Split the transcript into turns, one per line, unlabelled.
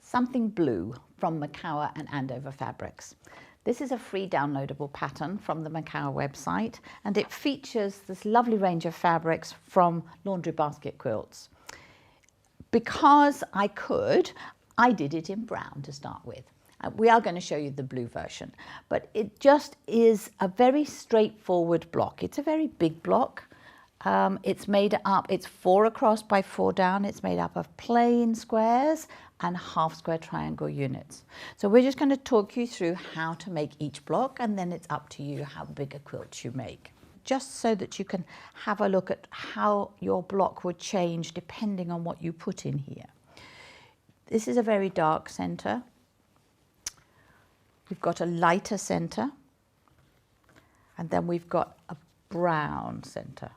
Something Blue from Macawa and Andover Fabrics. This is a free downloadable pattern from the Macawa website, and it features this lovely range of fabrics from laundry basket quilts. Because I could, I did it in brown to start with. We are going to show you the blue version, but it just is a very straightforward block. It's a very big block. It's made up, it's 4 across by 4 down. It's made up of plain squares and half square triangle units. So we're just going to talk you through how to make each block, and then it's up to you how big a quilt you make. Just so that you can have a look at how your block would change depending on what you put in here. This is a very dark center. We've got a lighter center, and then we've got a brown center.